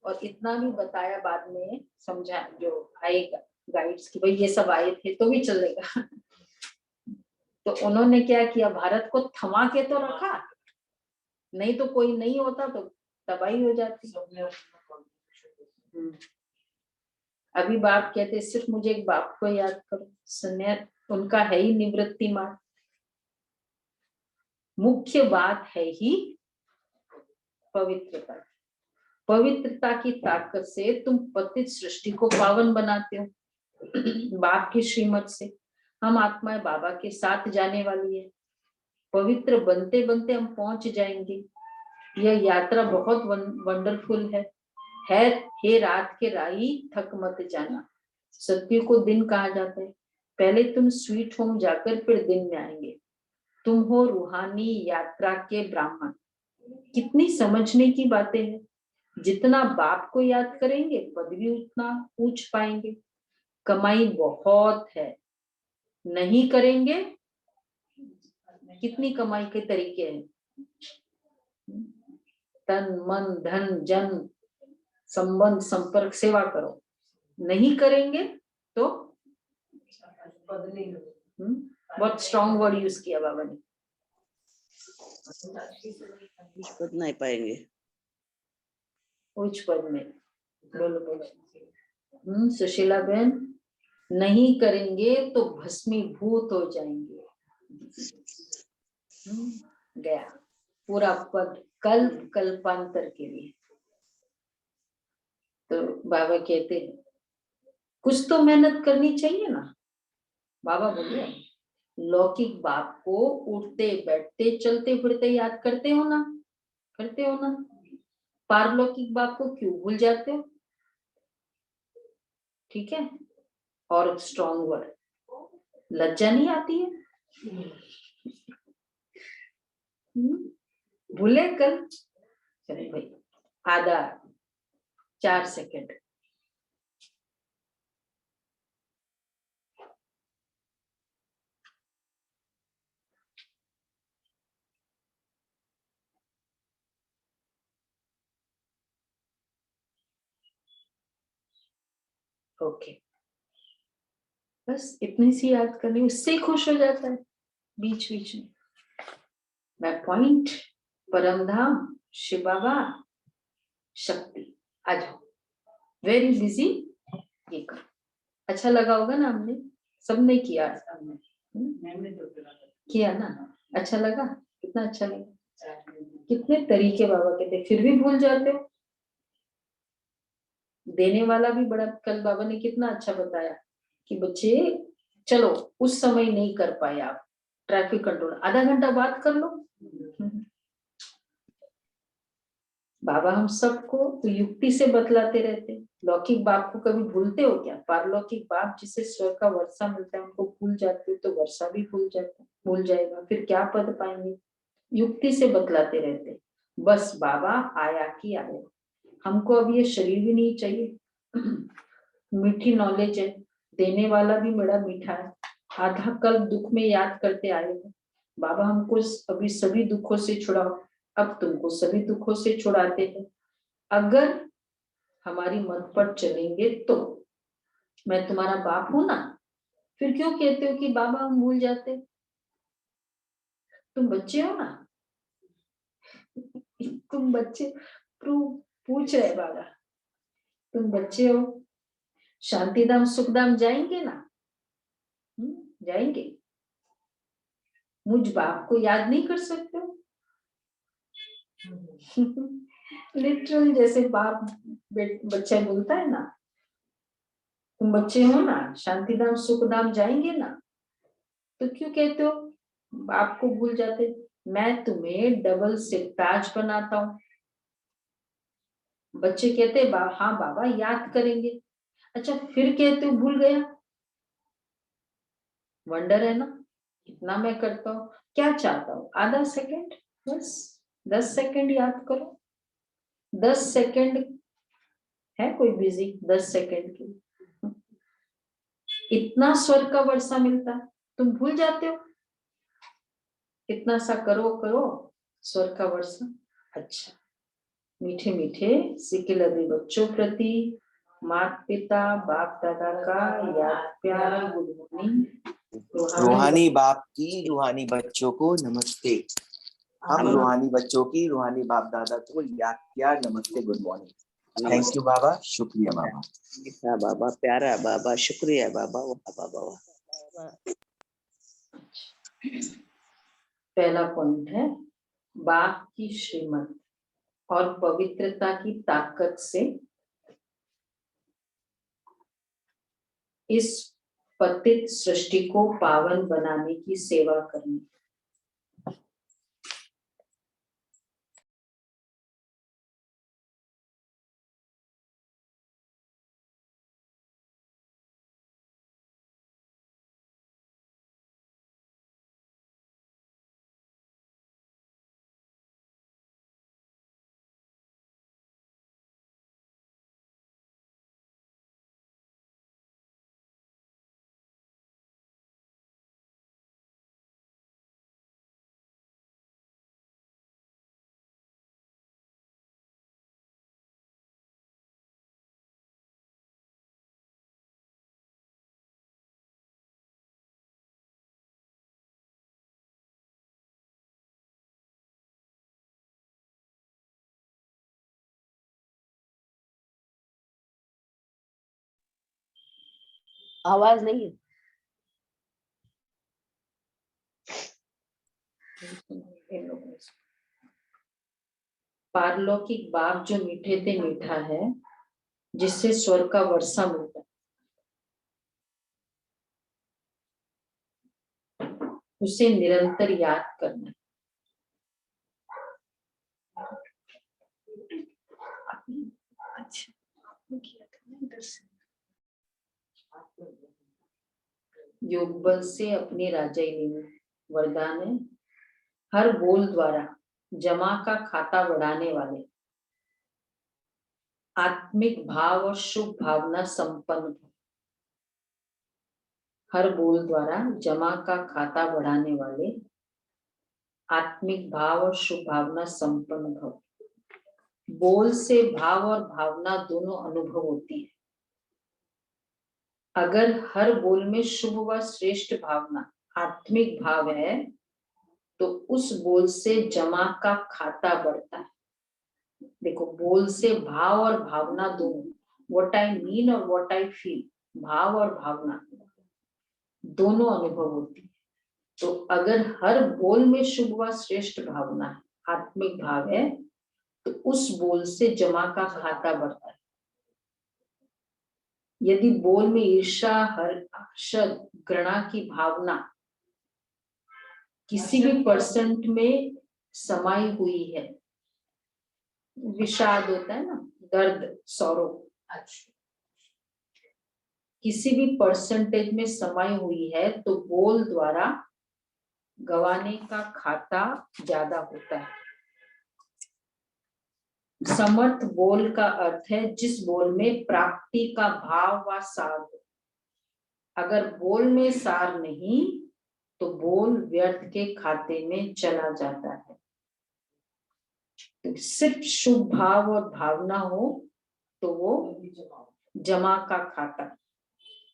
और इतना भी बताया बाद में समझा जो आएगा गाइड्स की भाई ये सब आए थे तो भी चलेगा। तो उन्होंने क्या किया, भारत को थमा के तो रखा, नहीं तो कोई नहीं होता तो तबाही हो जाती। अभी बाप कहते सिर्फ मुझे एक बाप को याद करो, सन्यास उनका है ही निवृत्ति मार्ग। मुख्य बात है ही पवित्रता। पवित्रता की ताकत से तुम पतित सृष्टि को पावन बनाते हो। बाप की श्रीमत से हम आत्माएं बाबा के साथ जाने वाली है, पवित्र बनते बनते हम पहुंच जाएंगे। यह यात्रा बहुत वंडरफुल है। हे रात के राही थक मत जाना। सत्य को दिन कहा जाता है। पहले तुम स्वीट होम जाकर फिर दिन में आएंगे। तुम हो रूहानी यात्रा के ब्राह्मण। कितनी समझने की बातें हैं। जितना बाप को याद करेंगे पद भी उतना ऊंच पाएंगे। कमाई बहुत है, नहीं करेंगे, कितनी कमाई के तरीके हैं, तन मन धन जन संबंध संपर्क सेवा करो, नहीं करेंगे तो बहुत स्ट्रॉन्ग वर्ड यूज किया बाबा ने, पद नहीं पाएंगे। उच्च पद में बोलो बोलो। सुशीला बहन, नहीं करेंगे तो भस्मीभूत हो जाएंगे। गया पूरा पद कल्प कल्पांतर के लिए। तो बाबा कहते हैं कुछ तो मेहनत करनी चाहिए ना। बाबा बोले लौकिक बाप को उठते बैठते चलते फिरते याद करते हो ना, करते हो ना। पारलौकिक बाप को क्यों भूल जाते हो? ठीक है, और स्ट्रॉन्ग वर्ड, लज्जा नहीं आती है? भूले कल? चले भाई आधा 4 सेकंड। ओके, बस इतनी सी याद करनी, उससे खुश हो जाता है। बीच बीच में मैं पॉइंट, परमधाम, शिव बाबा, शक्ति, आ जाओ। वेरी बिजी, ये करो। अच्छा लगा होगा ना, हमने सबने किया, किया ना? अच्छा लगा? कितना अच्छा लगा? कितने तरीके बाबा के थे, फिर भी भूल जाते हो। देने वाला भी बड़ा, कल बाबा ने कितना अच्छा बताया कि बच्चे चलो उस समय नहीं कर पाए आप, ट्रैफिक कंट्रोल आधा घंटा बात कर लो। बाबा हम सबको तो युक्ति से बतलाते रहते। लौकिक बाप को कभी भूलते हो क्या? पारलौकिक बाप जिसे स्वर्ग का वर्षा मिलता है उनको भूल जाते हो तो वर्षा भी भूल जाएगा, फिर क्या पद पाएंगे? युक्ति से बतलाते रहते। बस बाबा आया कि आया, हमको अब ये शरीर भी नहीं चाहिए। मीठी नॉलेज है, देने वाला भी बड़ा मीठा है। आधा कल दुख में याद करते आए हो, बाबा हमको अभी सभी दुखों से छुड़ाओ, अब तुमको सभी दुखों से छुड़ाते हैं। अगर हमारी मत पर चलेंगे तो मैं तुम्हारा बाप हूं ना, फिर क्यों कहते हो कि बाबा हम भूल जाते? तुम बच्चे हो ना, तुम बच्चे, पूछ रहे बाबा, तुम बच्चे हो, शांतिधाम सुखधाम जाएंगे ना? जाएंगे। मुझ बाप को याद नहीं कर सकते हो? लिटरल जैसे बाप बच्चा बोलता है ना, तुम बच्चे हो ना, शांतिधाम सुखधाम जाएंगे ना, तो क्यों कहते हो बाप को भूल जाते? मैं तुम्हें डबल सिरताज बनाता हूँ। बच्चे कहते हाँ बाबा याद करेंगे। अच्छा फिर कहते हो भूल गया। वंडर है ना, इतना मैं करता हूँ, क्या चाहता हूँ? आधा सेकंड, बस 10 सेकंड याद करो। 10 सेकंड है कोई बिजी? 10 सेकंड की इतना स्वर्ग का वर्षा मिलता है, तुम भूल जाते हो? इतना सा करो करो स्वर्ग का वर्षा। अच्छा, मीठे मीठे सिकिलरी बच्चों प्रति माता पिता बाप दादा का याद प्यार गुड मॉर्निंग। रूहानी बाप की रूहानी बच्चों को नमस्ते। हम रूहानी बच्चों की रूहानी बाप दादा को याद प्यार नमस्ते गुड मॉर्निंग। थैंक यू बाबा, शुक्रिया बाबा। बाबा प्यारा बाबा, शुक्रिया बाबा। बाबा पहला पॉइंट है बाप की श्रीमत और पवित्रता की ताकत से इस पतित सृष्टि को पावन बनाने की सेवा करनी। आवाज नहीं है। पारलौकिक बाप जो मीठे से मीठा है, जिससे स्वर्ग का वर्षा मिलता है, उसे निरंतर याद करना। योग बल से अपनी राजाई में वरदान है, हर बोल द्वारा जमा का खाता बढ़ाने वाले आत्मिक भाव और शुभ भावना संपन्न। हर बोल द्वारा जमा का खाता बढ़ाने वाले आत्मिक भाव और शुभ भावना संपन्न भव। बोल से भाव और भावना दोनों अनुभव होती है। अगर हर बोल में शुभ व श्रेष्ठ भावना आत्मिक भाव है तो उस बोल से जमा का खाता बढ़ता है। देखो, बोल से भाव और भावना दोनों, व्हाट आई मीन और व्हाट आई फील, भाव और भावना दोनों अनुभव होती है। तो अगर हर बोल में शुभ व श्रेष्ठ भावना है, आत्मिक भाव है, तो उस बोल से जमा का खाता बढ़ता है। यदि बोल में ईर्ष्या, हर्ष, घृणा की भावना किसी भी परसेंट में समाई हुई है, विषाद होता है ना, दर्द, सौरो, किसी भी परसेंटेज में समाई हुई है, तो बोल द्वारा गवाने का खाता ज्यादा होता है। समर्थ बोल का अर्थ है जिस बोल में प्राप्ति का भाव व सार हो। अगर बोल में सार नहीं तो बोल व्यर्थ के खाते में चला जाता है। तो सिर्फ शुभ भाव और भावना हो तो वो जमा का खाता,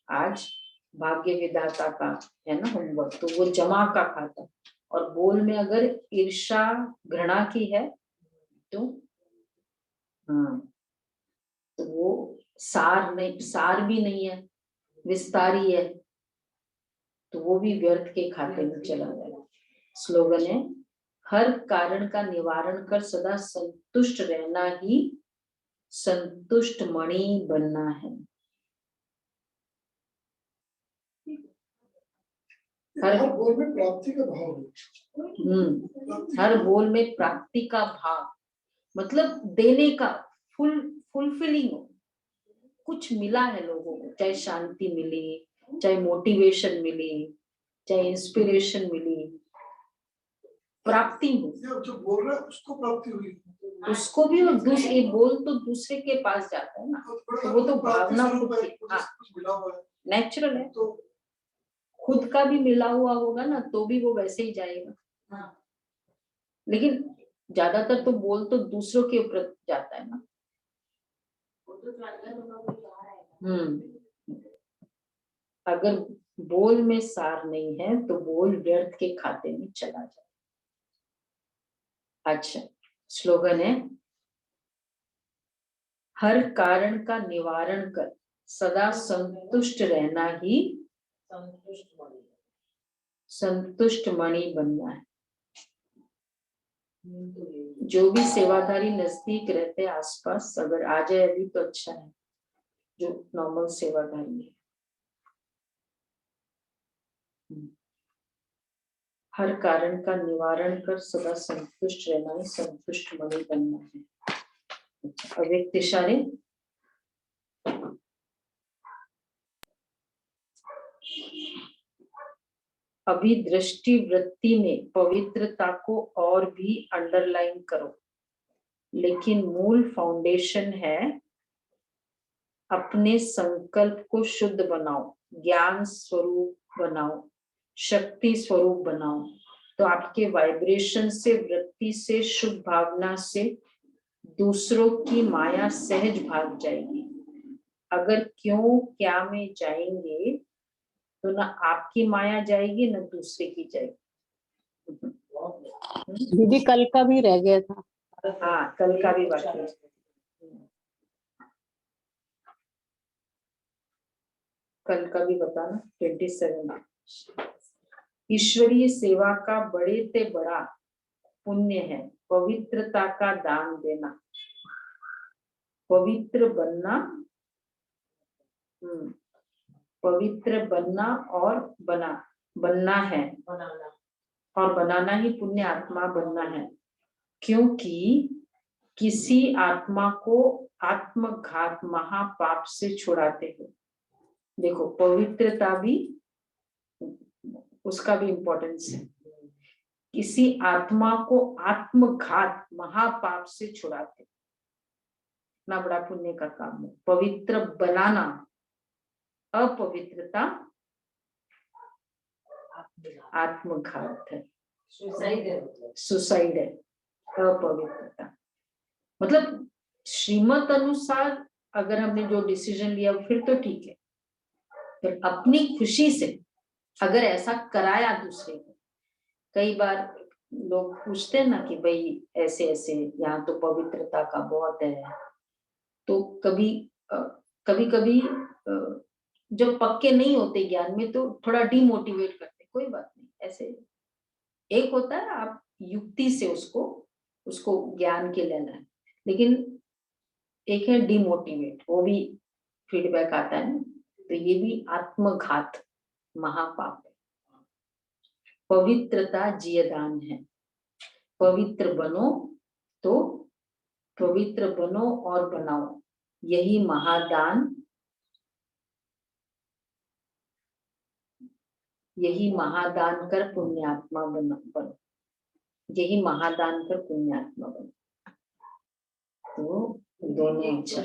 आज भाग्य विधाता का है ना होमवर्क, तो वो जमा का खाता। और बोल में अगर ईर्षा घृणा की है तो तो वो सार नहीं, सार भी नहीं है, विस्तारी है, तो वो भी व्यर्थ के खाते में चला जाएगा। स्लोगन है, हर कारण का निवारण कर सदा संतुष्ट रहना ही संतुष्ट मणि बनना है। हर बोल में प्राप्ति का भाव, हर बोल में प्राप्ति का भाव, मतलब देने का, फुलफिलिंग हो, कुछ मिला है लोगों को, चाहे शांति मिली, चाहे मोटिवेशन मिली, चाहे इंस्पिरेशन मिली, प्राप्ति हो। जो बोल रहा है उसको प्राप्ति हुई, उसको भी, और दूसरे बोल तो दूसरे के पास जाता है ना, तो वो तो भावना खुद की, नेचुरल है, तो खुद का भी मिला हुआ होगा ना तो भी वो वैसे ही जाएगा। लेकिन ज्यादातर तो बोल तो दूसरों के ऊपर जाता है ना। अगर बोल में सार नहीं है तो बोल व्यर्थ के खाते में चला जाए। अच्छा, स्लोगन है, हर कारण का निवारण कर सदा संतुष्ट रहना ही संतुष्ट मणि बनना है। जो भी सेवाधारी नजदीक रहते आसपास, अगर आ जाए अभी तो अच्छा है, जो नॉर्मल सेवाधारी है। हर कारण का निवारण कर सदा संतुष्ट रहना ही संतुष्ट मणि बनना है। अव्यक्त इशारे, अभी दृष्टि वृत्ति में पवित्रता को और भी अंडरलाइन करो, लेकिन मूल फाउंडेशन है अपने संकल्प को शुद्ध बनाओ, ज्ञान स्वरूप बनाओ, शक्ति स्वरूप बनाओ, तो आपके वाइब्रेशन से, वृत्ति से, शुभ भावना से दूसरों की माया सहज भाग जाएगी। अगर क्यों क्या में जाएंगे तो ना आपकी माया जाएगी ना दूसरे की जाएगी। दीदी कल का भी रह गया था। हाँ, कल का भी बाकी है। कल का भी बताना, 27। ईश्वरीय सेवा का बड़े से बड़ा पुण्य है पवित्रता का दान देना। पवित्र बनना, पवित्र बनना और बनना है, और बनाना ही पुण्य आत्मा बनना है। क्योंकि किसी आत्मा को आत्मघात महापाप से छुड़ाते हो। देखो, पवित्रता भी, उसका भी इम्पोर्टेंस है। किसी आत्मा को आत्मघात महापाप से छुड़ाते, इतना बड़ा पुण्य का काम है। पवित्र बनाना, अपवित्रता आत्मघात है, सुसाइड है, अपवित्रता। मतलब श्रीमत अनुसार अगर हमने जो डिसीजन लिया फिर तो ठीक है, फिर अपनी खुशी से अगर ऐसा कराया दूसरे को, कई बार लोग पूछते हैं ना कि भाई ऐसे ऐसे यहाँ तो पवित्रता का बहुत है, तो कभी जब पक्के नहीं होते ज्ञान में तो थोड़ा डिमोटिवेट करते, कोई बात नहीं, ऐसे एक होता है आप युक्ति से उसको ज्ञान के लेना है, लेकिन एक है डिमोटिवेट, वो भी फीडबैक आता है ना, तो ये भी आत्मघात महापाप है। पवित्रता जियदान है। पवित्र बनो, तो पवित्र बनो और बनाओ, यही महादान, यही महादान कर पुण्यात्मा बनो, यही महादान कर पुण्यात्मा बनो। तो दोनों अच्छा।